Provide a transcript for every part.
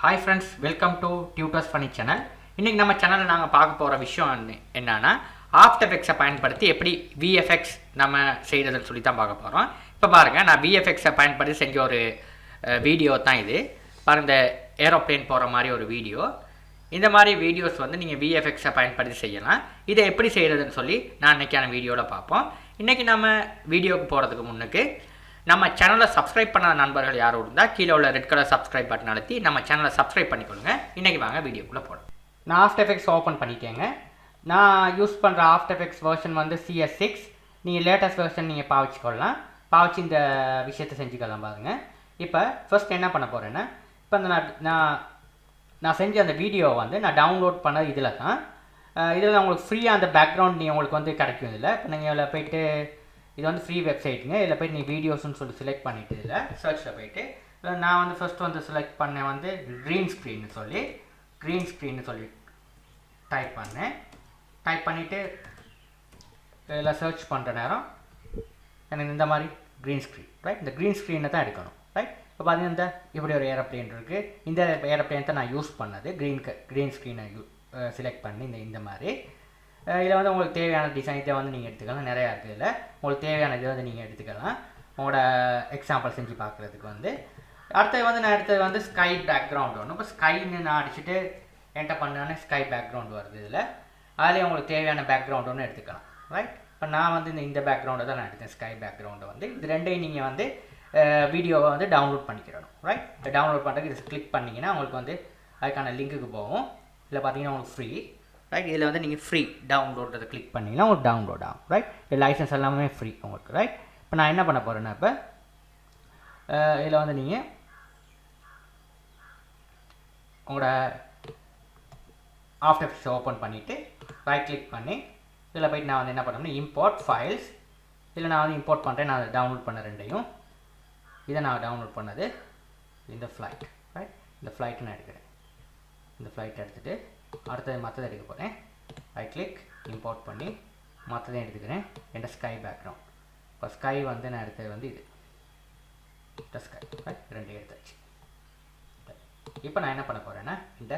Hi friends, welcome to Tutors Funny channel. இன்னைக்கு நம்ம சேனல்ல நாங்க பார்க்க போற விஷயம் என்னன்னா After Effects பயன்படுத்தி எப்படி VFX நம்ம செய்யறதுன்னு சொல்லி தான் பார்க்க போறோம். இப்போ பாருங்க நான் VFX பயன்படுத்தி செஞ்ச ஒரு வீடியோ தான் இது. பாருங்க ஏரோப்ளேன் போற மாதிரி ஒரு வீடியோ. இந்த மாதிரி வீடியோஸ் வந்து நீங்க VFX பயன்படுத்தி செய்யலாம். இதை எப்படி செய்யறதுன்னு சொல்லி நான் இன்னைக்கான வீடியோல பார்ப்போம். இன்னைக்கு நம்ம வீடியோக்கு போறதுக்கு முன்னுக்கு நம்ம சேனலை சப்ஸ்கிரைப் பண்ணாத நண்பர்கள் யாரும் இருந்தால் கீழே உள்ள ரெட் கலர் சப்ஸ்கிரைப் பட்டன் அழுத்தி நம்ம சேனலை சப்ஸ்கிரைப் பண்ணிக்கொள்ளுங்க. இன்றைக்கி வாங்க வீடியோக்குள்ளே போகலாம். நான் ஆஃப்டர் எஃபெக்ட்ஸ் ஓப்பன் பண்ணிட்டேங்க. நான் யூஸ் பண்ணுற ஆஃப்டர் எஃபெக்ட்ஸ் வெர்ஷன் வந்து CS6. நீங்கள் லேட்டஸ்ட் வெர்ஷன் நீங்கள் பாவிச்சுக்கொள்ளலாம். பாவிச்சு இந்த விஷயத்தை செஞ்சுக்கலாம் பாருங்கள். இப்போ ஃபர்ஸ்ட் என்ன பண்ண போகிறேன்னா, இப்போ நான் செஞ்ச அந்த வீடியோவை வந்து நான் டவுன்லோட் பண்ண இதில் தான். இதில் உங்களுக்கு ஃப்ரீயாக அந்த பேக்ரவுண்ட் உங்களுக்கு வந்து கிடைக்கும். இதில் இப்போ நீங்கள் இதில் போய்ட்டு இது வந்து ஃப்ரீ வெப்சைட்டுங்க. இதில் போய்ட்டு நீ வீடியோஸ்னு சொல்லி செலக்ட் பண்ணிவிட்டு இதில் சர்ச்சில் போய்ட்டு நான் வந்து ஃபஸ்ட்டு வந்து செலக்ட் பண்ணேன் வந்து க்ரீன் ஸ்க்ரீன்னு சொல்லி டைப் பண்ணேன். டைப் பண்ணிவிட்டு இதில் சர்ச் பண்ணுற நேரம் எனக்கு இந்த மாதிரி க்ரீன் ஸ்க்ரீன், ரைட்? இந்த க்ரீன் ஸ்க்ரீனை தான் எடுக்கணும், ரைட்? இப்போ பார்த்தீங்கன்னா இந்த இப்படி ஒரு ஏரோப்ளேன் இருக்குது. இந்த ஏரோப்ளேன் தான் நான் யூஸ் பண்ணது. க்ரீன் ஸ்க்ரீனை செலக்ட் பண்ணி இந்த மாதிரி இதில் வந்து உங்களுக்கு தேவையான டிசைன் இதை வந்து நீங்கள் எடுத்துக்கலாம். நிறையா இருக்குது. இதில் உங்களுக்கு தேவையான இதை வந்து நீங்கள் எடுத்துக்கலாம் உங்களோட எக்ஸாம்பிள் செஞ்சு பார்க்குறதுக்கு வந்து. அடுத்தது வந்து நான் எடுத்தது வந்து ஸ்கை பேக்ரவுண்ட் ஒன்று. இப்போ ஸ்கைன்னு நான் அடிச்சுட்டு என்டர் பண்ணானே ஸ்கை பேக்ரவுண்ட் வருது. இதில் அதிலே உங்களுக்கு தேவையான பேக்ரவுண்ட் ஒன்று எடுத்துக்கலாம், ரைட்? இப்போ நான் வந்து இந்த பேக்ரவுண்டை தான் நான் எடுத்தேன், ஸ்கை பேக்ரவுண்டை வந்து. இது ரெண்டையும் நீங்கள் வந்து வீடியோவை வந்து டவுன்லோட் பண்ணிக்கிறணும், ரைட்? டவுன்லோட் பண்ணுறதுக்கு இது கிளிக் பண்ணிங்கன்னா உங்களுக்கு வந்து அதுக்கான லிங்க்குக்கு போகும். இதில் பார்த்தீங்கன்னா உங்களுக்கு ஃப்ரீ, ரைட்? இதில் வந்து நீங்கள் ஃப்ரீ டவுன்லோடுறதை கிளிக் பண்ணிங்கன்னா உங்களுக்கு டவுன்லோட் ஆகும், ரைட்? லைசன்ஸ் எல்லாமே ஃப்ரீ உங்களுக்கு, ரைட்? இப்போ நான் என்ன பண்ண போகிறேன்னா, இப்போ இதில் வந்து நீங்கள் உங்களோட ஆஃப்டர் எஃபெக்ட்ஸ் ஓப்பன் பண்ணிவிட்டு ரைட் கிளிக் பண்ணி இதில் போய்ட்டு நான் வந்து என்ன பண்ணேன்னா இம்போர்ட் ஃபைல்ஸ். இதில் நான் வந்து இம்போர்ட் பண்ணுறேன். நான் டவுன்லோட் பண்ண ரெண்டையும் இதை நான் டவுன்லோட் பண்ணது இந்த ஃப்ளைட், ரைட்? இந்த ஃப்ளைட்டு நான் எடுக்கிறேன். இந்த ஃப்ளைட் எடுத்துகிட்டு அடுத்தது மற்றதை எடுக்க போகிறேன். ரைட் கிளிக் இம்போர்ட் பண்ணி மற்றதையும் எடுத்துக்கிறேன். என்ற ஸ்கை பேக்ரவுண்ட். இப்போ ஸ்கை வந்து நான் எடுத்தது வந்து இது இந்த ஸ்கை, ரைட்? ரெண்டு எடுத்தாச்சு. இப்போ நான் என்ன பண்ண போகிறேன்னா இந்த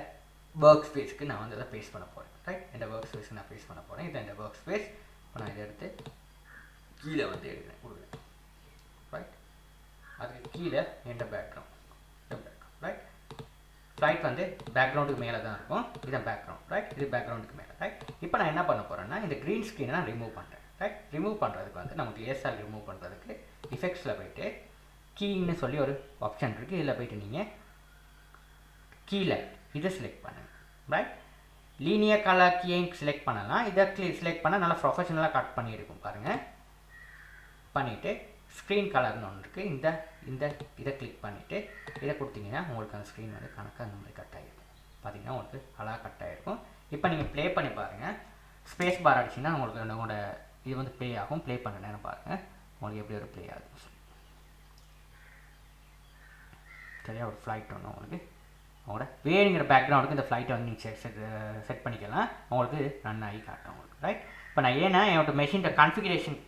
ஒர்க் ஸ்பேஸ்க்கு நான் வந்து இதை பேஸ்ட் பண்ண போகிறேன், ரைட்? இந்த ஒர்க் ஸ்பேஸ்க்கு நான் பேஸ்ட் பண்ண போகிறேன். இதை இந்த ஒர்க் ஸ்பேஸ் இப்போ நான் இதை எடுத்து கீழே வந்து எடுக்கிறேன், கொடுக்குறேன், ரைட்? அதுக்கு கீழே எந்த பேக்ரவுண்ட், ரைட்? ஃப்ளைட் வந்து பேக்ரவுண்டுக்கு மேலே தான் இருக்கும். இதுதான் பேக்ரவுண்ட், ரைட்? இது பேக்ரவுண்டுக்கு மேலே, ரைட்? இப்போ நான் என்ன பண்ண போகிறேன்னா இந்த க்ரீன் ஸ்க்ரீனை நான் ரிமூவ் பண்ணுறேன், ரைட்? ரிமூவ் பண்ணுறதுக்கு வந்து நமக்கு ஏஎஸ்ஆர் ரிமூவ் பண்ணுறதுக்கு இஃபெக்ட்ஸில் போய்ட்டு கீன்னு சொல்லி ஒரு ஆப்ஷன் இருக்குது. இதில் போய்ட்டு நீங்கள் கீழே இதை செலக்ட் பண்ணுங்கள், ரைட்? லீனியர் கலர் கீயையும் செலக்ட் பண்ணலாம். இதை செலக்ட் பண்ணால் நல்லா ப்ரொஃபஷனலாக கட் பண்ணியிருக்கும் பாருங்கள். பண்ணிவிட்டு ஸ்க்ரீன் கலர்னு ஒன்று இருக்குது. இந்த இதை கிளிக் பண்ணிவிட்டு இதை கொடுத்தீங்கன்னா உங்களுக்கு அந்த ஸ்க்ரீன் வந்து கணக்காக அந்த மாதிரி கட் ஆகிருக்கும். பார்த்தீங்கன்னா உங்களுக்கு அழகாக கட் ஆகிருக்கும். இப்போ நீங்கள் ப்ளே பண்ணி பாருங்கள். ஸ்பேஸ் பார் அடிச்சிங்கன்னா உங்களுக்கு உங்களோட இது வந்து ப்ளே ஆகும். ப்ளே பண்ண நேரம் பாருங்கள் உங்களுக்கு எப்படி ஒரு ப்ளே ஆகும். சரியா? ஒரு ஃப்ளைட் ஒன்று உங்களுக்கு உங்களோட வேணுங்கிற பேக்ரவுண்டுக்கு இந்த ஃப்ளைட்டை வந்து நீங்கள் செட் பண்ணிக்கலாம். உங்களுக்கு ரன் ஆகி காட்டும் உங்களுக்கு, ரைட்? இப்போ நான் ஏன்னா என்னோட மெஷின் கான்ஃபிகரேஷன்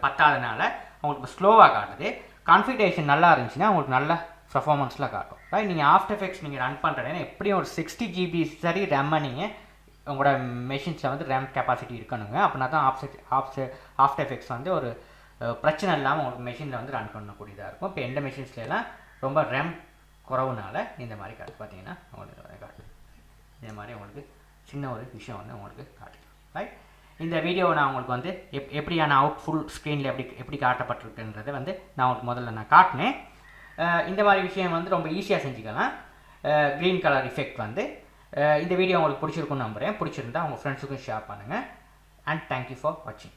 பத்தாதனால உங்களுக்கு ஸ்லோவாக காட்டுது. கான்ஃபிகரேஷன் நல்லா இருந்துச்சுன்னா உங்களுக்கு நல்ல பர்ஃபார்மன்ஸில் காட்டும், ரைட்? நீங்கள் ஆஃப்டர் எஃபெக்ட்ஸ் நீங்கள் ரன் பண்ணுறேன்னா எப்படியும் ஒரு 60 GB சரி ரேம்மை நீங்கள் உங்களோட மெஷின்ஸில் வந்து ரேம் கெப்பாசிட்டி இருக்கணுங்க. அப்படின்னா தான் ஆஃப்டர் எஃபெக்ட்ஸ் வந்து ஒரு பிரச்சனை இல்லாமல் உங்களுக்கு மெஷினில் வந்து ரன் பண்ணக்கூடியதாக இருக்கும். இப்போ எந்த மெஷின்ஸ்லாம் ரொம்ப ரேம் குறவுனால இந்த மாதிரி காட்டு பார்த்தீங்கன்னா உங்களுக்கு காட்டு. இந்த மாதிரி உங்களுக்கு சின்ன ஒரு விஷயம் வந்து உங்களுக்கு காட்டுது, ரைட்? இந்த வீடியோவை நான் உங்களுக்கு வந்து எப்படியான ஃபுல் ஸ்க்ரீனில் எப்படி காட்டப்பட்டிருக்குன்றதை வந்து நான் உங்களுக்கு முதல்ல நான் காட்டினேன். இந்த மாதிரி விஷயம் வந்து ரொம்ப ஈஸியாக செஞ்சுக்கலாம். க்ரீன் கலர் எஃபெக்ட் வந்து இந்த வீடியோ உங்களுக்கு பிடிச்சிருக்குன்னு நம்புகிறேன். பிடிச்சிருந்தா உங்கள் ஃப்ரெண்ட்ஸுக்கும் ஷேர் பண்ணுங்கள். அண்ட் தேங்க்யூ ஃபார் வாட்சிங்.